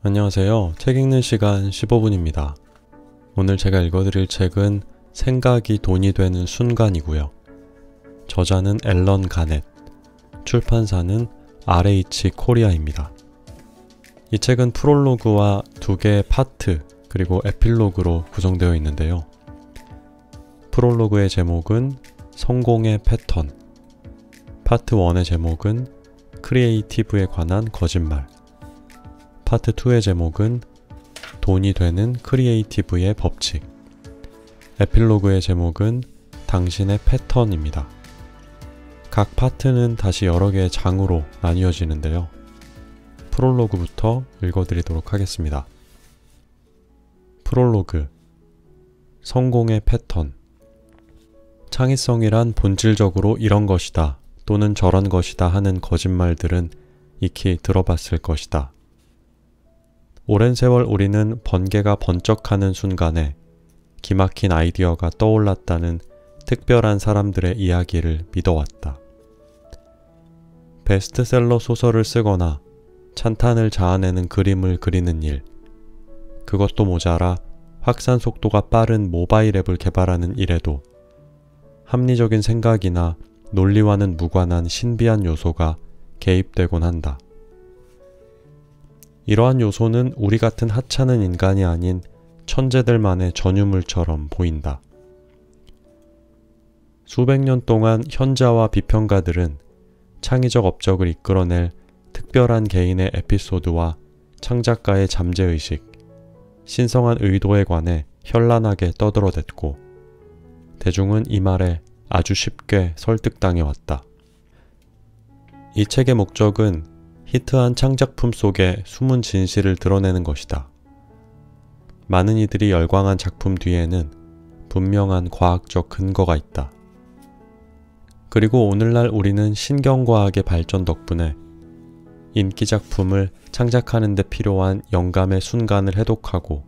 안녕하세요. 책 읽는 시간 15분입니다. 오늘 제가 읽어드릴 책은 생각이 돈이 되는 순간이고요. 저자는 앨런 가넷, 출판사는 RH 코리아입니다. 이 책은 프롤로그와 두 개의 파트 그리고 에필로그로 구성되어 있는데요. 프롤로그의 제목은 성공의 패턴, 파트 1의 제목은 크리에이티브에 관한 거짓말, 파트 2의 제목은 돈이 되는 크리에이티브의 법칙, 에필로그의 제목은 당신의 패턴입니다. 각 파트는 다시 여러 개의 장으로 나뉘어지는데요. 프롤로그부터 읽어드리도록 하겠습니다. 프롤로그, 성공의 패턴. 창의성이란 본질적으로 이런 것이다 또는 저런 것이다 하는 거짓말들은 익히 들어봤을 것이다. 오랜 세월 우리는 번개가 번쩍하는 순간에 기막힌 아이디어가 떠올랐다는 특별한 사람들의 이야기를 믿어왔다. 베스트셀러 소설을 쓰거나 찬탄을 자아내는 그림을 그리는 일, 그것도 모자라 확산 속도가 빠른 모바일 앱을 개발하는 일에도 합리적인 생각이나 논리와는 무관한 신비한 요소가 개입되곤 한다. 이러한 요소는 우리 같은 하찮은 인간이 아닌 천재들만의 전유물처럼 보인다. 수백 년 동안 현자와 비평가들은 창의적 업적을 이끌어낼 특별한 개인의 에피소드와 창작가의 잠재의식, 신성한 의도에 관해 현란하게 떠들어댔고 대중은 이 말에 아주 쉽게 설득당해왔다. 이 책의 목적은 히트한 창작품 속의 숨은 진실을 드러내는 것이다. 많은 이들이 열광한 작품 뒤에는 분명한 과학적 근거가 있다. 그리고 오늘날 우리는 신경과학의 발전 덕분에 인기 작품을 창작하는 데 필요한 영감의 순간을 해독하고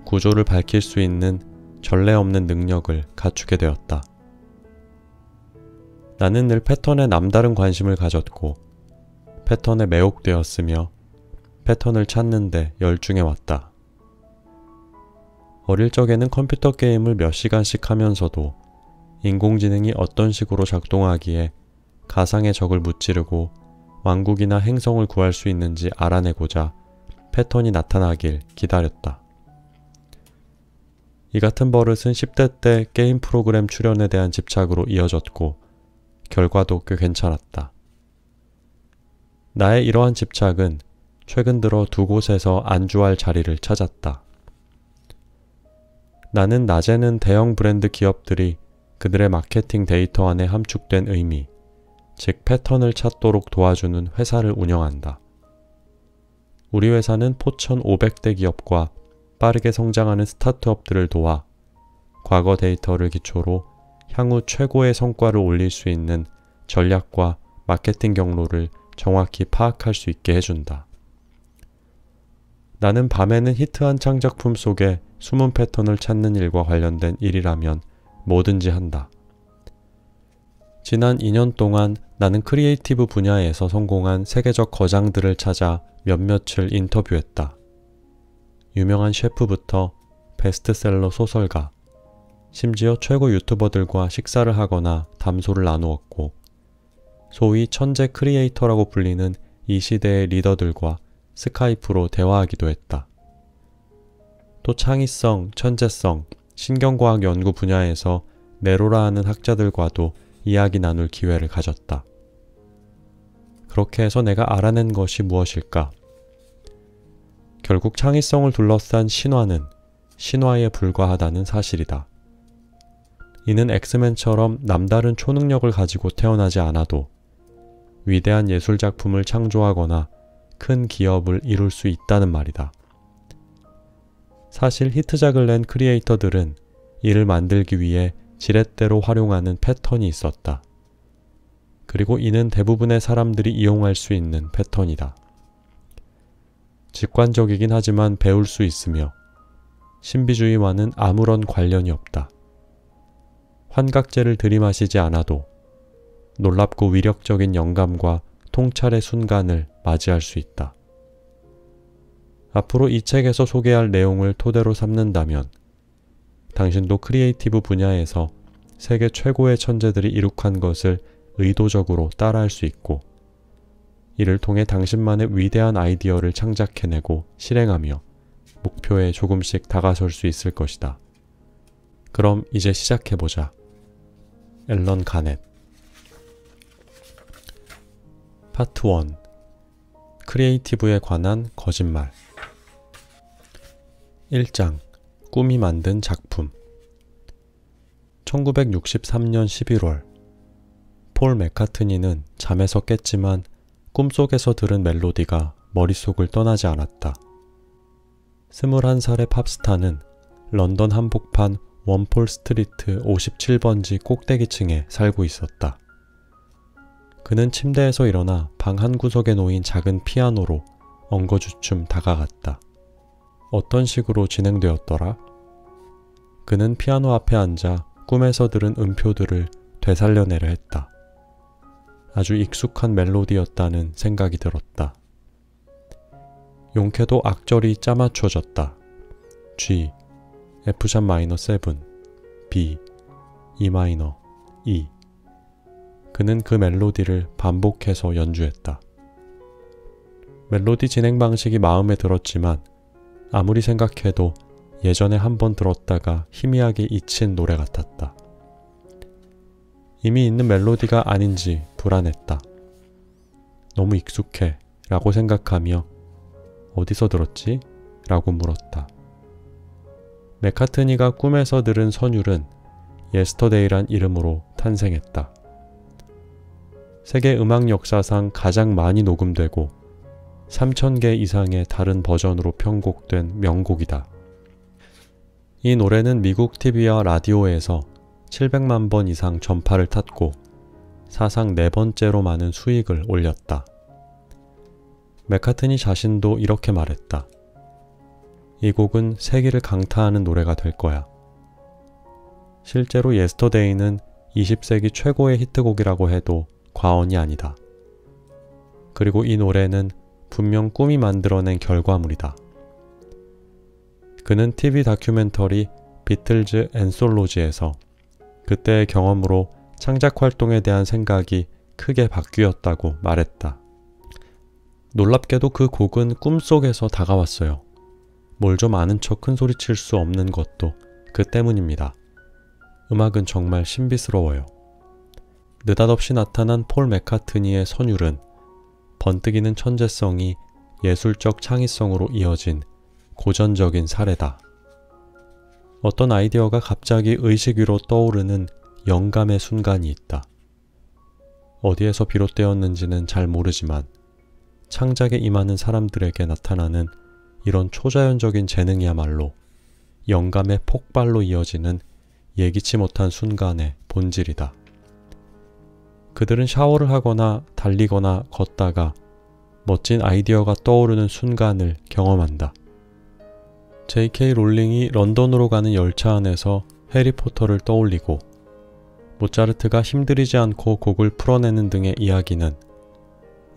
구조를 밝힐 수 있는 전례 없는 능력을 갖추게 되었다. 나는 늘 패턴에 남다른 관심을 가졌고 패턴에 매혹되었으며 패턴을 찾는데 열중해왔다. 어릴 적에는 컴퓨터 게임을 몇 시간씩 하면서도 인공지능이 어떤 식으로 작동하기에 가상의 적을 무찌르고 왕국이나 행성을 구할 수 있는지 알아내고자 패턴이 나타나길 기다렸다. 이 같은 버릇은 10대 때 게임 프로그램 출연에 대한 집착으로 이어졌고 결과도 꽤 괜찮았다. 나의 이러한 집착은 최근 들어 두 곳에서 안주할 자리를 찾았다. 나는 낮에는 대형 브랜드 기업들이 그들의 마케팅 데이터 안에 함축된 의미, 즉 패턴을 찾도록 도와주는 회사를 운영한다. 우리 회사는 포천 500대 기업과 빠르게 성장하는 스타트업들을 도와 과거 데이터를 기초로 향후 최고의 성과를 올릴 수 있는 전략과 마케팅 경로를 정확히 파악할 수 있게 해준다. 나는 밤에는 히트한 창작품 속에 숨은 패턴을 찾는 일과 관련된 일이라면 뭐든지 한다. 지난 2년 동안 나는 크리에이티브 분야에서 성공한 세계적 거장들을 찾아 몇몇을 인터뷰했다. 유명한 셰프부터 베스트셀러 소설가, 심지어 최고 유튜버들과 식사를 하거나 담소를 나누었고 소위 천재 크리에이터라고 불리는 이 시대의 리더들과 스카이프로 대화하기도 했다. 또 창의성, 천재성, 신경과학 연구 분야에서 네로라 하는 학자들과도 이야기 나눌 기회를 가졌다. 그렇게 해서 내가 알아낸 것이 무엇일까? 결국 창의성을 둘러싼 신화는 신화에 불과하다는 사실이다. 이는 엑스맨처럼 남다른 초능력을 가지고 태어나지 않아도 위대한 예술작품을 창조하거나 큰 기업을 이룰 수 있다는 말이다. 사실 히트작을 낸 크리에이터들은 이를 만들기 위해 지렛대로 활용하는 패턴이 있었다. 그리고 이는 대부분의 사람들이 이용할 수 있는 패턴이다. 직관적이긴 하지만 배울 수 있으며 신비주의와는 아무런 관련이 없다. 환각제를 들이마시지 않아도 놀랍고 위력적인 영감과 통찰의 순간을 맞이할 수 있다. 앞으로 이 책에서 소개할 내용을 토대로 삼는다면 당신도 크리에이티브 분야에서 세계 최고의 천재들이 이룩한 것을 의도적으로 따라할 수 있고 이를 통해 당신만의 위대한 아이디어를 창작해내고 실행하며 목표에 조금씩 다가설 수 있을 것이다. 그럼 이제 시작해보자. 앨런 가넷. 파트 1. 크리에이티브에 관한 거짓말. 1장. 꿈이 만든 작품. 1963년 11월 폴 맥카트니는 잠에서 깼지만 꿈속에서 들은 멜로디가 머릿속을 떠나지 않았다. 21살의 팝스타는 런던 한복판 원폴 스트리트 57번지 꼭대기층에 살고 있었다. 그는 침대에서 일어나 방 한구석에 놓인 작은 피아노로 엉거주춤 다가갔다. 어떤 식으로 진행되었더라? 그는 피아노 앞에 앉아 꿈에서 들은 음표들을 되살려내려 했다. 아주 익숙한 멜로디였다는 생각이 들었다. 용케도 악절이 짜맞춰졌다. G, F샵 마이너 7, B, E 마이너, E. 그는 그 멜로디를 반복해서 연주했다. 멜로디 진행 방식이 마음에 들었지만 아무리 생각해도 예전에 한번 들었다가 희미하게 잊힌 노래 같았다. 이미 있는 멜로디가 아닌지 불안했다. 너무 익숙해 라고 생각하며 어디서 들었지? 라고 물었다. 맥카트니가 꿈에서 들은 선율은 예스터데이란 이름으로 탄생했다. 세계 음악 역사상 가장 많이 녹음되고 3,000개 이상의 다른 버전으로 편곡된 명곡이다. 이 노래는 미국 TV와 라디오에서 700만 번 이상 전파를 탔고 사상 4번째로 많은 수익을 올렸다. 맥카트니 자신도 이렇게 말했다. 이 곡은 세기를 강타하는 노래가 될 거야. 실제로 예스터데이는 20세기 최고의 히트곡이라고 해도 과언이 아니다. 그리고 이 노래는 분명 꿈이 만들어낸 결과물이다. 그는 TV 다큐멘터리 비틀즈 앤솔로지에서 그때의 경험으로 창작 활동에 대한 생각이 크게 바뀌었다고 말했다. 놀랍게도 그 곡은 꿈속에서 다가왔어요. 뭘 좀 아는 척 큰소리칠 수 없는 것도 그 때문입니다. 음악은 정말 신비스러워요. 느닷없이 나타난 폴 맥카트니의 선율은 번뜩이는 천재성이 예술적 창의성으로 이어진 고전적인 사례다. 어떤 아이디어가 갑자기 의식 위로 떠오르는 영감의 순간이 있다. 어디에서 비롯되었는지는 잘 모르지만 창작에 임하는 사람들에게 나타나는 이런 초자연적인 재능이야말로 영감의 폭발로 이어지는 예기치 못한 순간의 본질이다. 그들은 샤워를 하거나 달리거나 걷다가 멋진 아이디어가 떠오르는 순간을 경험한다. J.K. 롤링이 런던으로 가는 열차 안에서 해리포터를 떠올리고 모차르트가 힘들이지 않고 곡을 풀어내는 등의 이야기는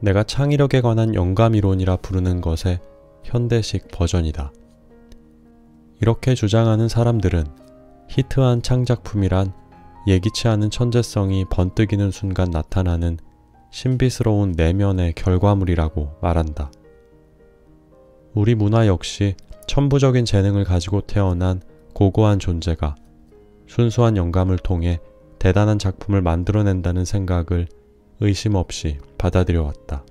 내가 창의력에 관한 영감이론이라 부르는 것의 현대식 버전이다. 이렇게 주장하는 사람들은 히트한 창작품이란 예기치 않은 천재성이 번뜩이는 순간 나타나는 신비스러운 내면의 결과물이라고 말한다. 우리 문화 역시 천부적인 재능을 가지고 태어난 고고한 존재가 순수한 영감을 통해 대단한 작품을 만들어낸다는 생각을 의심 없이 받아들여왔다.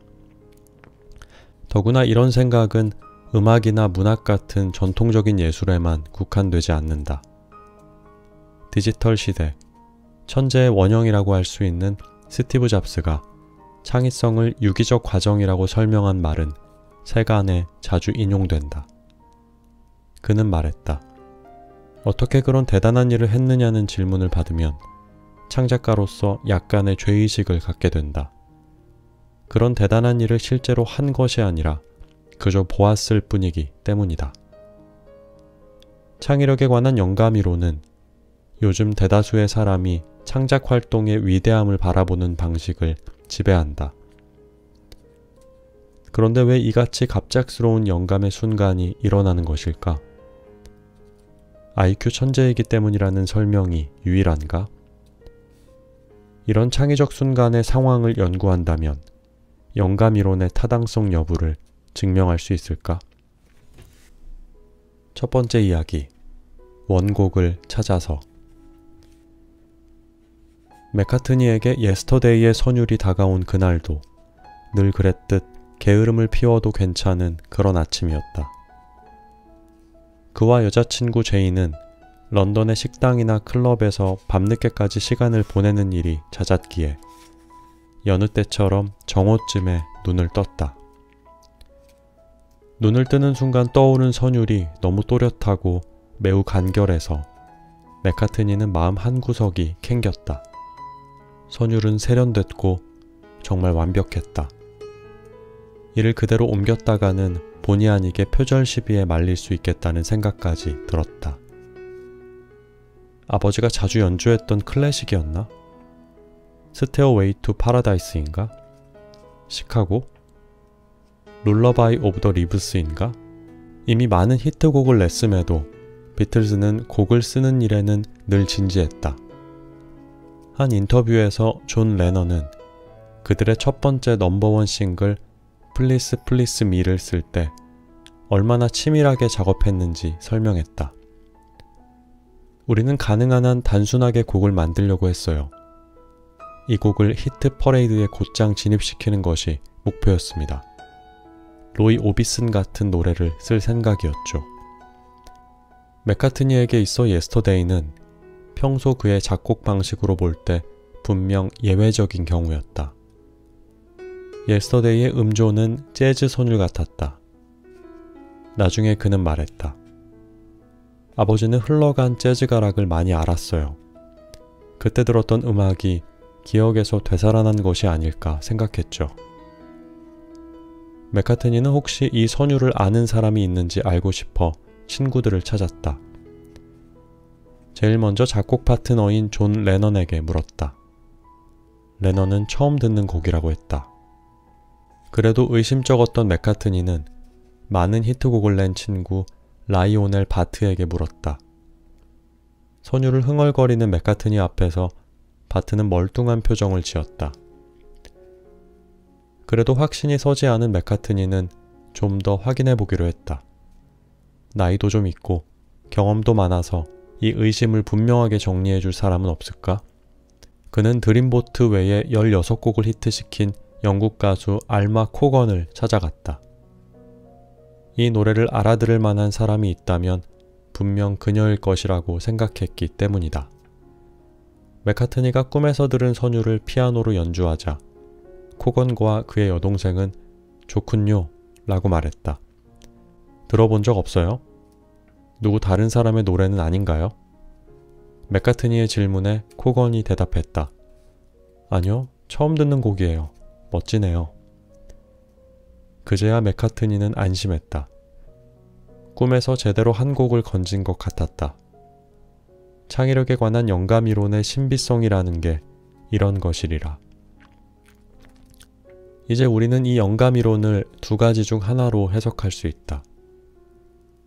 더구나 이런 생각은 음악이나 문학 같은 전통적인 예술에만 국한되지 않는다. 디지털 시대, 천재의 원형이라고 할 수 있는 스티브 잡스가 창의성을 유기적 과정이라고 설명한 말은 세간에 자주 인용된다. 그는 말했다. 어떻게 그런 대단한 일을 했느냐는 질문을 받으면 창작가로서 약간의 죄의식을 갖게 된다. 그런 대단한 일을 실제로 한 것이 아니라 그저 보았을 뿐이기 때문이다. 창의력에 관한 영감이론은 요즘 대다수의 사람이 창작 활동의 위대함을 바라보는 방식을 지배한다. 그런데 왜 이같이 갑작스러운 영감의 순간이 일어나는 것일까? IQ 천재이기 때문이라는 설명이 유일한가? 이런 창의적 순간의 상황을 연구한다면 영감 이론의 타당성 여부를 증명할 수 있을까? 첫 번째 이야기, 원곡을 찾아서. 맥카트니에게 예스터데이의 선율이 다가온 그날도 늘 그랬듯 게으름을 피워도 괜찮은 그런 아침이었다. 그와 여자친구 제이는 런던의 식당이나 클럽에서 밤늦게까지 시간을 보내는 일이 잦았기에 여느 때처럼 정오쯤에 눈을 떴다. 눈을 뜨는 순간 떠오른 선율이 너무 또렷하고 매우 간결해서 맥카트니는 마음 한구석이 캥겼다. 선율은 세련됐고 정말 완벽했다. 이를 그대로 옮겼다가는 본의 아니게 표절 시비에 말릴 수 있겠다는 생각까지 들었다. 아버지가 자주 연주했던 클래식이었나? 스테어웨이 투 파라다이스인가? 시카고? 룰러바이 오브 더 리브스인가? 이미 많은 히트곡을 냈음에도 비틀즈는 곡을 쓰는 일에는 늘 진지했다. 한 인터뷰에서 존 레넌은 그들의 첫 번째 넘버원 싱글 플리스 플리스 미를 쓸 때 얼마나 치밀하게 작업했는지 설명했다. 우리는 가능한 한 단순하게 곡을 만들려고 했어요. 이 곡을 히트 퍼레이드에 곧장 진입시키는 것이 목표였습니다. 로이 오비슨 같은 노래를 쓸 생각이었죠. 맥카트니에게 있어 예스터데이는 평소 그의 작곡 방식으로 볼 때 분명 예외적인 경우였다. 예스터데이의 음조는 재즈 선율 같았다. 나중에 그는 말했다. 아버지는 흘러간 재즈 가락을 많이 알았어요. 그때 들었던 음악이 기억에서 되살아난 것이 아닐까 생각했죠. 맥카트니는 혹시 이 선율을 아는 사람이 있는지 알고 싶어 친구들을 찾았다. 제일 먼저 작곡 파트너인 존 레넌에게 물었다. 레넌은 처음 듣는 곡이라고 했다. 그래도 의심쩍었던 맥카트니는 많은 히트곡을 낸 친구 라이오넬 바트에게 물었다. 선율을 흥얼거리는 맥카트니 앞에서 바트는 멀뚱한 표정을 지었다. 그래도 확신이 서지 않은 맥카트니는 좀 더 확인해 보기로 했다. 나이도 좀 있고 경험도 많아서 이 의심을 분명하게 정리해 줄 사람은 없을까? 그는 드림보트 외에 16곡을 히트시킨 영국 가수 알마 코건을 찾아갔다. 이 노래를 알아들을 만한 사람이 있다면 분명 그녀일 것이라고 생각했기 때문이다. 맥카트니가 꿈에서 들은 선율을 피아노로 연주하자 코건과 그의 여동생은 좋군요 라고 말했다. 들어본 적 없어요? 누구 다른 사람의 노래는 아닌가요? 맥카트니의 질문에 코건이 대답했다. 아니요, 처음 듣는 곡이에요. 멋지네요. 그제야 맥카트니는 안심했다. 꿈에서 제대로 한 곡을 건진 것 같았다. 창의력에 관한 영감 이론의 신비성이라는 게 이런 것이리라. 이제 우리는 이 영감 이론을 두 가지 중 하나로 해석할 수 있다.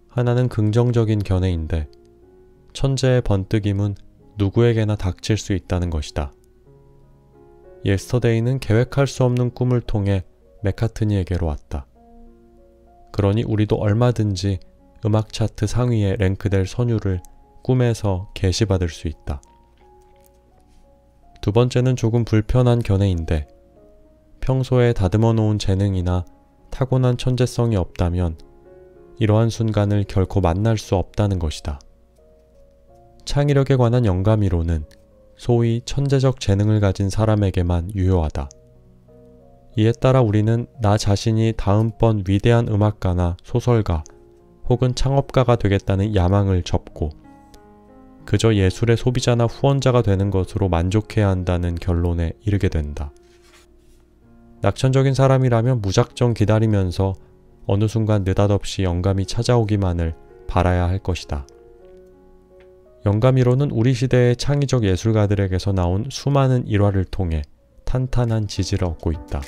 하나는 긍정적인 견해인데 천재의 번뜩임은 누구에게나 닥칠 수 있다는 것이다. 예스터데이는 계획할 수 없는 꿈을 통해 맥카트니에게로 왔다. 그러니 우리도 얼마든지 음악 차트 상위에 랭크될 선율을 꿈에서 계시받을 수 있다. 두 번째는 조금 불편한 견해인데 평소에 다듬어 놓은 재능이나 타고난 천재성이 없다면 이러한 순간을 결코 만날 수 없다는 것이다. 창의력에 관한 영감 이론은 소위 천재적 재능을 가진 사람에게만 유효하다. 이에 따라 우리는 나 자신이 다음번 위대한 음악가나 소설가 혹은 창업가가 되겠다는 야망을 접고 그저 예술의 소비자나 후원자가 되는 것으로 만족해야 한다는 결론에 이르게 된다. 낙천적인 사람이라면 무작정 기다리면서 어느 순간 느닷없이 영감이 찾아오기만을 바라야 할 것이다. 영감 이론은 우리 시대의 창의적 예술가들에게서 나온 수많은 일화를 통해 탄탄한 지지를 얻고 있다.